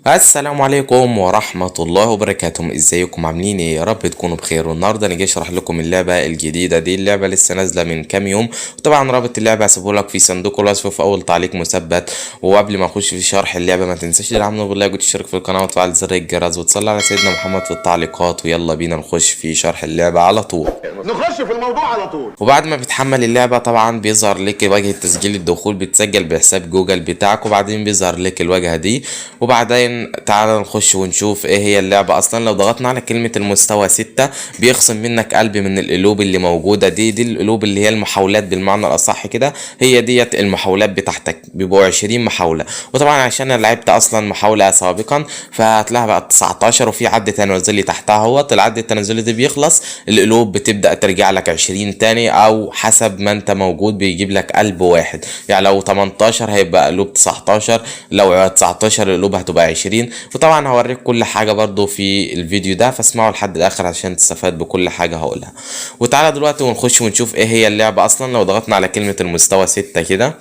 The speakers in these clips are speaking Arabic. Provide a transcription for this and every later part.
السلام عليكم ورحمة الله وبركاته. ازيكم عاملين ايه؟ يا رب تكونوا بخير. والنهارده انا جاي اشرح لكم اللعبة الجديدة دي. اللعبة لسه نازلة من كام يوم، وطبعا رابط اللعبة هسيبه لك في صندوق الوصف في اول تعليق مثبت. وقبل ما اخش في شرح اللعبة ما تنساش تدعمنا باللايك وتشترك في القناة وتفعل زر الجرس وتصلي على سيدنا محمد في التعليقات. ويلا بينا نخش في شرح اللعبة على طول. نخش في الموضوع على طول. وبعد ما بتحمل اللعبة طبعا بيظهر لك واجهة تسجيل الدخول، بتسجل بحساب جوجل بتاعك، وبعدين بيظهر لك الواجهة دي. وبعدين تعالى نخش ونشوف ايه هي اللعبة اصلا. لو ضغطنا على كلمة المستوى 6 بيخصم منك قلب من القلوب اللي موجودة دي القلوب اللي هي المحاولات بالمعنى الاصح كده. هي ديت المحاولات بتاعتك، بيبقوا 20 محاولة. وطبعا عشان انا لعبت اصلا محاولة سابقا فهتلاقيها بقى 19، وفي عد تنازلي تحتها اهوت. العد التنازلي ده بيخلص القلوب بتبدأ ترجع لك 20 تاني، او حسب ما انت موجود بيجيب لك قلب واحد. يعني لو 18 هيبقى قلوب 19، لو 19 القلوب هتبقى 20. وطبعا هوريك كل حاجة برضو في الفيديو ده، فاسمعوا لحد الاخر عشان تستفاد بكل حاجة هقولها. وتعالى دلوقتي ونخش ونشوف ايه هي اللعبة اصلا. لو ضغطنا على كلمة المستوى 6 كده،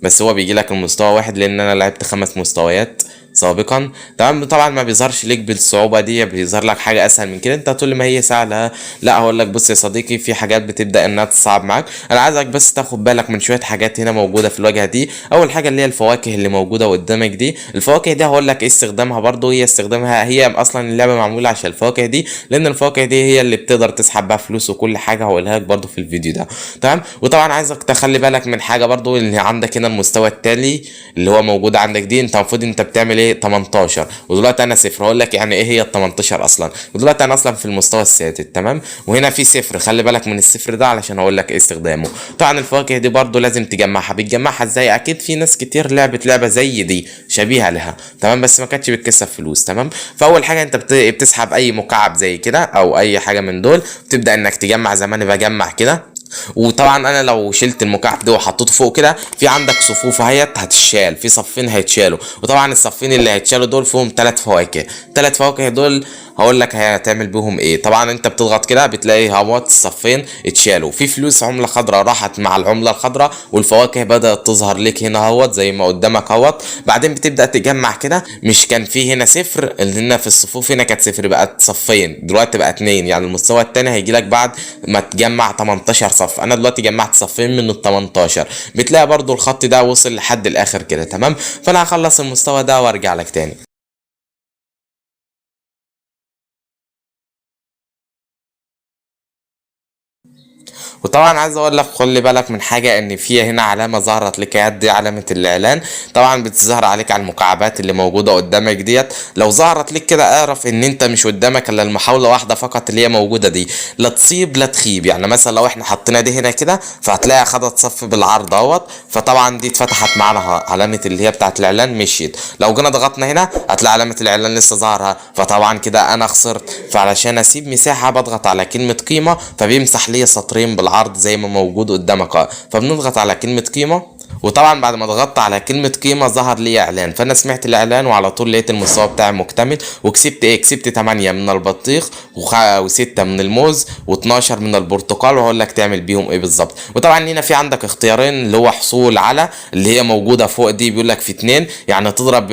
بس هو بيجي لك المستوى واحد لان انا لعبت 5 مستويات سابقا. تمام. طبعا ما بيظهرش ليك بالصعوبه دي، بيظهر لك حاجه اسهل من كده. انت هتقول لي ما هي سهله. لا، هقول لك بص يا صديقي، في حاجات بتبدا انها تصعب معاك. انا عايزك بس تاخد بالك من شويه حاجات هنا موجوده في الواجهه دي. اول حاجه اللي هي الفواكه اللي موجوده قدامك دي. الفواكه دي هقول لك ايه استخدامها برضو. هي استخدامها هي اصلا اللعبه معموله عشان الفواكه دي، لان الفواكه دي هي اللي بتقدر تسحب بيها فلوس وكل حاجه هقولها لك برضو في الفيديو ده. تمام. وطبعا عايزك تخلي بالك من حاجه برضو، اللي عندك هنا المستوى التالي اللي هو موجود عندك دي. انت المفروض انت بتعمل ايه 18، ودلوقتي انا صفر. هقول لك يعني ايه هي ال 18 اصلا. ودلوقتي انا اصلا في المستوى السادس. تمام. وهنا في صفر، خلي بالك من الصفر ده علشان هقول لك ايه استخدامه. طبعا الفواكه دي برضو لازم تجمعها. بتجمعها ازاي؟ اكيد في ناس كتير لعبت لعبه زي دي شبيهه لها، تمام، بس ما كانتش بتكسب فلوس. تمام. فاول حاجه انت بتسحب اي مكعب زي كده او اي حاجه من دول، بتبدا انك تجمع زي ما انا بجمع كده. وطبعا انا لو شلت المكعب ده وحطيته فوق كده، في عندك صفوف اهيت هتشال، في صفين هيتشالوا. وطبعا الصفين اللي هيتشالوا دول فيهم 3 فواكه. 3 فواكه دول هقول لك هتعمل بيهم ايه. طبعا انت بتضغط كده بتلاقي هوت الصفين اتشالوا، في فلوس عمله خضراء راحت مع العمله الخضراء، والفواكه بدات تظهر لك هنا هوت زي ما قدامك هوت. بعدين بتبدا تجمع كده. مش كان في هنا صفر، اللي هنا في الصفوف هنا كانت صفر، بقت صفين دلوقتي بقى 2. يعني المستوى الثاني هيجي لك بعد ما تجمع 18 صف. انا دلوقتي جمعت صفين من ال 18. بتلاقي برضو الخط ده وصل لحد الاخر كده. تمام. فانا هخلص المستوى ده وارجع لك تاني. وطبعا عايز اقول لك خلي بالك من حاجه، ان في هنا علامه ظهرت لك اهي، دي علامه الاعلان. طبعا بتظهر عليك على المكعبات اللي موجوده قدامك ديت. لو ظهرت لك كده اعرف ان انت مش قدامك الا المحاوله واحده فقط اللي هي موجوده دي. لا تصيب لا تخيب. يعني مثلا لو احنا حطينا دي هنا كده فهتلاقي خدت صف بالعرض اهوت، فطبعا دي اتفتحت معانا علامه اللي هي بتاعت الاعلان مشيت. لو جينا ضغطنا هنا هتلاقي علامه الاعلان لسه ظاهره، فطبعا كده انا خسرت. فعلشان اسيب مساحه بضغط على كلمه قيمه، فبيمسح لي سطرين بالعرض زي ما موجود قدامك. فبنضغط على كلمة قيمة، وطبعا بعد ما ضغطت على كلمة قيمة ظهر لي اعلان. فانا سمعت الاعلان وعلى طول لقيت المستوى بتاعي مكتمل. وكسبت ايه؟ كسبت 8 من البطيخ و6 من الموز و12 من البرتقال. وهقول لك تعمل بيهم ايه بالظبط. وطبعا هنا في عندك اختيارين، اللي هو حصول على اللي هي موجودة فوق دي، بيقول لك في 2. يعني تضرب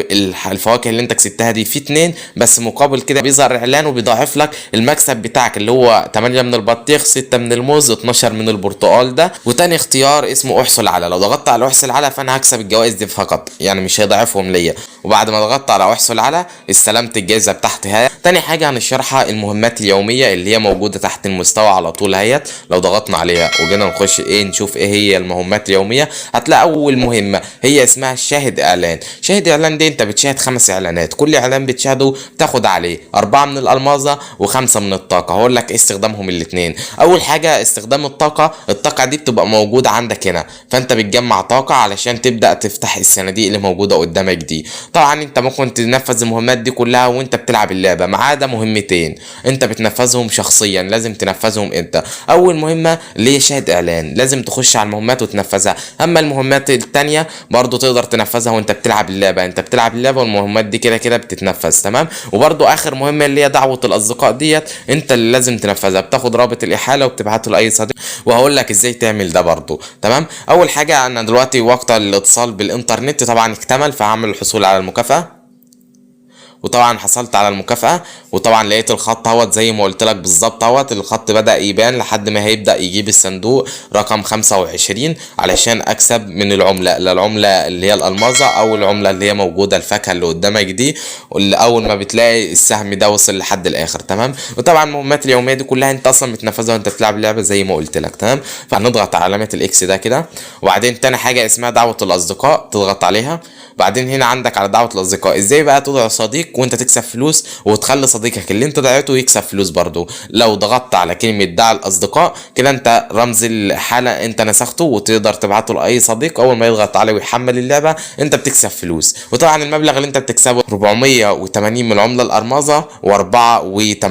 الفواكه اللي انت كسبتها دي في 2، بس مقابل كده بيظهر اعلان وبيضاعف لك المكسب بتاعك، اللي هو 8 من البطيخ، 6 من الموز، 12 من البرتقال ده. وتاني اختيار اسمه احصل على. لو ضغطت على احصل على فانا هكسب الجوائز دي فقط، يعني مش هيضاعفهم ليا. وبعد ما ضغطت على احصل على استلمت الجائزه بتاعتي هي. تاني حاجه هنشرحها المهمات اليوميه اللي هي موجوده تحت المستوى على طول اهيت. لو ضغطنا عليها وجينا نخش ايه نشوف ايه هي المهمات اليوميه، هتلاقي اول مهمه هي اسمها شاهد اعلان. شاهد اعلان دي انت بتشاهد 5 اعلانات، كل اعلان بتشاهده بتاخد عليه 4 من الالماظه و5 من الطاقه. هقول لك ايه استخدامهم الاثنين. اول حاجه استخدام الطاقه دي بتبقى موجوده عندك هنا، فانت بتجمع طاقه علشان تبدا تفتح الصناديق اللي موجوده قدامك دي. طبعا انت ممكن تنفذ المهمات دي كلها وانت بتلعب اللعبه، ما عدا مهمتين انت بتنفذهم شخصيا، لازم تنفذهم انت. اول مهمه اللي هي شاهد اعلان، لازم تخش على المهمات وتنفذها. اما المهمات التانية برضو تقدر تنفذها وانت بتلعب اللعبه. انت بتلعب اللعبه والمهمات دي كده كده بتتنفذ. تمام. وبرضو اخر مهمه اللي هي دعوه الاصدقاء ديت انت اللي لازم تنفذها. بتاخد رابط الاحاله وبتبعته لاي صديق، وهقول لك ازاي تعمل ده برضو. تمام. اول حاجه انا دلوقتي وقت الاتصال بالانترنت طبعا اكتمل، فهعمل الحصول على المكافاه. وطبعا حصلت على المكافأة، وطبعا لقيت الخط اهوت زي ما قلت لك بالظبط اهوت. الخط بدأ يبان لحد ما هيبدأ يجيب الصندوق رقم 25 علشان اكسب من العملة، لا العملة اللي هي الألماظة او العملة اللي هي موجودة الفاكهة اللي قدامك دي، واللي اول ما بتلاقي السهم ده وصل لحد الاخر. تمام. وطبعا المهمات اليومية دي كلها انت اصلا بتنفذها وانت بتلعب اللعبة زي ما قلت لك. تمام. فهنضغط على علامة الاكس ده كده، وبعدين تاني حاجة اسمها دعوة الاصدقاء تضغط عليها. بعدين هنا عندك على دعوة الاصدقاء، ازاي بقى تدعو صديق وانت تكسب فلوس وتخلي صديقك اللي انت دعيته يكسب فلوس برضو. لو ضغطت على كلمة دع الاصدقاء كده انت رمز الحالة انت نسخته، وتقدر تبعته لاي صديق، اول ما يضغط عليه ويحمل اللعبة انت بتكسب فلوس. وطبعا المبلغ اللي انت بتكسبه 480 من العملة الألماظة و4.8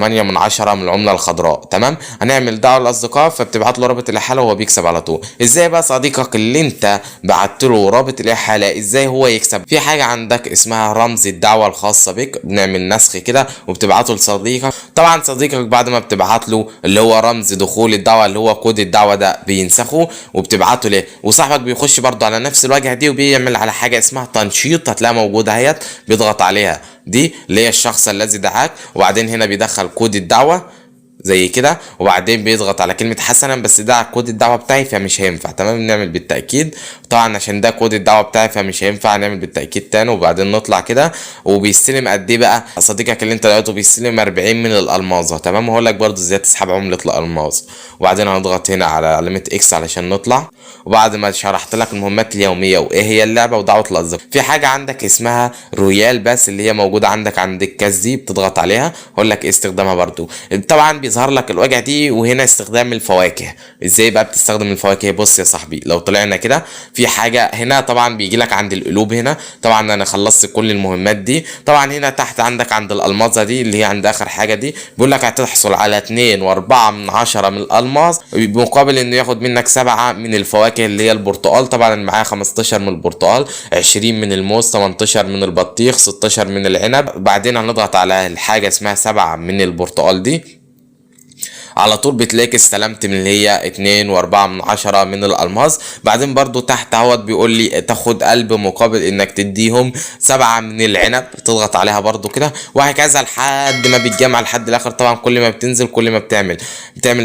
من العملة الخضراء. تمام. هنعمل دعوة للاصدقاء، فبتبعت له رابط الحالة وهو بيكسب على طول. ازاي بقى صديقك اللي انت بعت له رابط الحالة ازاي هو يكسب؟ في حاجة عندك اسمها رمز الدعوة الخاصة بك، بنعمل نسخ كده وبتبعته لصديقك. طبعا صديقك بعد ما بتبعت له اللي هو رمز دخول الدعوة اللي هو كود الدعوة ده بينسخه وبتبعته ليه، وصاحبك بيخش برضه على نفس الواجهة دي وبيعمل على حاجة اسمها تنشيط، هتلاقيها موجودة اهيت، بيضغط عليها دي اللي هي الشخص الذي دعاك، وبعدين هنا بيدخل كود الدعوة زي كده، وبعدين بيضغط على كلمة حسنا، بس ده كود الدعوة بتاعي فمش هينفع. تمام. نعمل بالتأكيد طبعا عشان ده كود الدعوة بتاعي فمش هينفع، نعمل بالتأكيد تاني وبعدين نطلع كده. وبيستلم قد ايه بقى صديقك اللي انت لقيته؟ بيستلم 40 من الألماظة. تمام. هقول لك برضو ازاي تسحب عملة الألماظ. وبعدين هنضغط هنا على علامة اكس علشان نطلع. وبعد ما شرحت لك المهمات اليومية وايه هي اللعبة ودعوة الأصدقاء، في حاجة عندك اسمها رويال باس اللي هي موجودة عندك عند الكاس دي، بتضغط عليها. هقول لك ايه استخدامها برضو. طبعا بيظهر لك الواجهة دي، وهنا استخدام الفواكه. ازاي بقى بتستخدم الفواكه؟ بص يا صاحبي، لو طلعنا كده في حاجة هنا طبعا بيجي لك عند القلوب هنا. طبعا انا خلصت كل المهمات دي. طبعا هنا تحت عندك عند الألماظة دي اللي هي عند اخر حاجة دي، بيقول لك هتحصل على 2.4 من الألماظ بمقابل انه ياخد منك 7 من الفواكه اللي هي البرتقال. طبعا معايا 15 من البرتقال، 20 من الموز، 18 من البطيخ، 16 من العنب. بعدين هنضغط على الحاجة اسمها 7 من البرتقال دي، على طول بتلاقيك استلمت من اللي هي 2.4 من الألماظ. بعدين برضو تحت اهوت بيقول لي تاخد قلب مقابل انك تديهم 7 من العنب، تضغط عليها برضو كده، وهكذا لحد ما بتجمع لحد الاخر. طبعا كل ما بتنزل كل ما بتعمل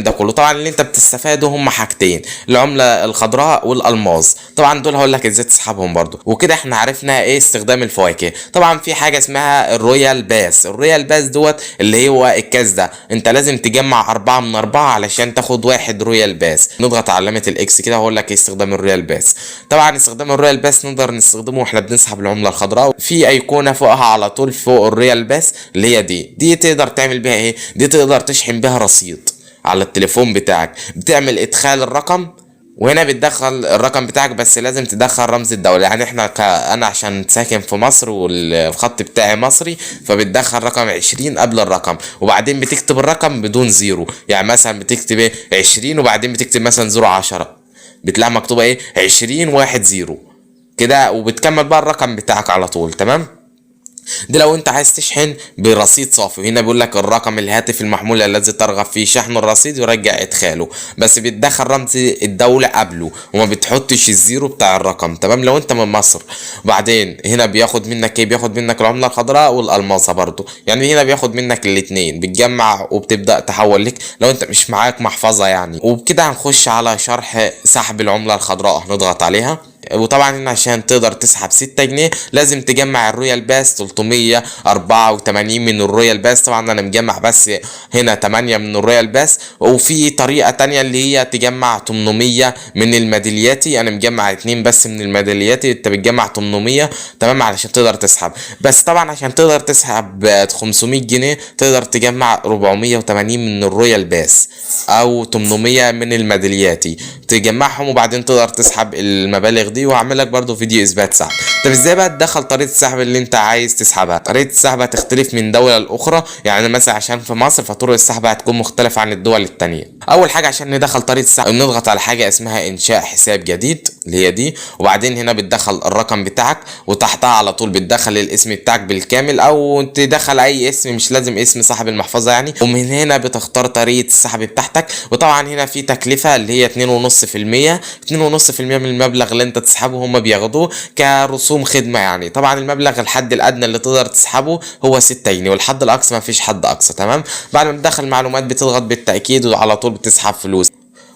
ده كله. طبعا اللي انت بتستفاده هم حاجتين، العملة الخضراء والألماظ. طبعا دول هقول لك ازاي تسحبهم برضو. وكده احنا عرفنا ايه استخدام الفواكه. طبعا في حاجة اسمها الرويال باس. الرويال باس دوت اللي هو الكاس ده، انت لازم تجمع 4 من 4 علشان تاخد 1 رويال باس. نضغط على علامة الاكس كده وهقول لك ايه استخدام الرويال باس. طبعا استخدام الرويال باس نقدر نستخدمه واحنا بنسحب العملة الخضراء. في ايقونة فوقها على طول فوق الرويال باس اللي هي دي تقدر تعمل بيها ايه؟ دي تقدر تشحن بيها رصيد على التليفون بتاعك. بتعمل ادخال الرقم، وهنا بتدخل الرقم بتاعك، بس لازم تدخل رمز الدولة. يعني انا عشان ساكن في مصر والخط بتاعي مصري، فبتدخل رقم 20 قبل الرقم، وبعدين بتكتب الرقم بدون زيرو. يعني مثلا بتكتب ايه 20 وبعدين بتكتب مثلا 010، بتلاقي مكتوبة ايه 2010 كده، وبتكمل بقى الرقم بتاعك على طول. تمام. دي لو انت عايز تشحن برصيد صافي. هنا بيقول لك الرقم الهاتف المحمول الذي ترغب في شحن الرصيد يرجع ادخاله، بس بتدخل رمز الدولة قبله وما بتحطش الزيرو بتاع الرقم. تمام. لو انت من مصر. بعدين هنا بياخد منك ايه؟ بياخد منك العملة الخضراء والألماظة برضو. يعني هنا بياخد منك الاتنين، بتجمع وبتبدأ تحول لك لو انت مش معاك محفظة يعني. وبكده هنخش على شرح سحب العملة الخضراء. هنضغط عليها. وطبعا هنا عشان تقدر تسحب 6 جنيه لازم تجمع الرويال باس 384 من الرويال باس. طبعا انا مجمع بس هنا 8 من الرويال باس. وفي طريقة تانية اللي هي تجمع 800 من الميدالياتي، انا مجمع 2 بس من الميدالياتي، انت بتجمع 800. تمام. علشان تقدر تسحب. بس طبعا عشان تقدر تسحب 500 جنيه تقدر تجمع 480 من الرويال باس او 800 من الميدالياتي، تجمعهم وبعدين تقدر تسحب المبالغ دي. وهعمل لك برضو فيديو اثبات سحب. طب ازاي بقى تدخل طريقه السحب اللي انت عايز تسحبها؟ طريقه السحب هتختلف من دوله لاخرى. يعني مثلا عشان في مصر فطرق السحب هتكون مختلفه عن الدول التانية. اول حاجه عشان ندخل طريقه السحب نضغط على حاجه اسمها انشاء حساب جديد اللي هي دي، وبعدين هنا بتدخل الرقم بتاعك، وتحتها على طول بتدخل الاسم بتاعك بالكامل او تدخل اي اسم، مش لازم اسم صاحب المحفظه يعني. ومن هنا بتختار طريقه السحب بتاعتك. وطبعا هنا في تكلفه اللي هي 2.5 2.5%. 2.5% من المبلغ اللي انت تسحبه هم بياخدوه كرسوم خدمة يعني. طبعا المبلغ الحد الادنى اللي تقدر تسحبه هو 6 جنيه، والحد الاقصى ما فيش حد اقصى. تمام. بعد ما تدخل معلومات بتضغط بالتأكيد وعلى طول بتسحب فلوس.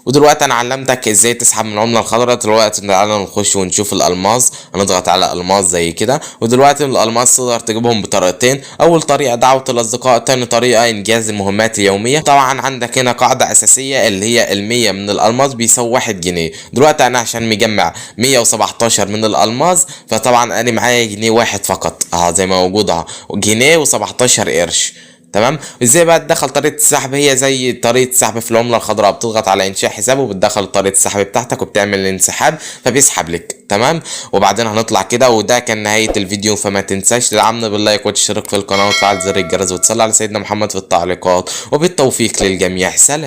ودلوقتي انا علمتك ازاي تسحب من العمله الخضراء. دلوقتي تعالى نخش ونشوف الالماس. هنضغط على الماس زي كده، ودلوقتي الالماس تقدر تجيبهم بطريقتين. اول طريقه دعوه الاصدقاء، تاني طريقه انجاز المهمات اليوميه. طبعا عندك هنا قاعده اساسيه اللي هي ال100 من الالماس بيساوي 1 جنيه. دلوقتي انا عشان مجمع 117 من الالماس، فطبعا انا معايا جنيه واحد فقط زي ما موجود اهو، جنيه و17 قرش. تمام. ازاي بقى تدخل طريقه السحب؟ هي زي طريقه السحب في العمله الخضراء، بتضغط على انشاء حساب وبتدخل طريقه السحب بتاعتك وبتعمل الانسحاب فبيسحب لك. تمام. وبعدين هنطلع كده، وده كان نهايه الفيديو. فما تنساش تدعمنا باللايك وتشترك في القناه وتفعل زر الجرس وتصلي على سيدنا محمد في التعليقات، وبالتوفيق للجميع. سلام.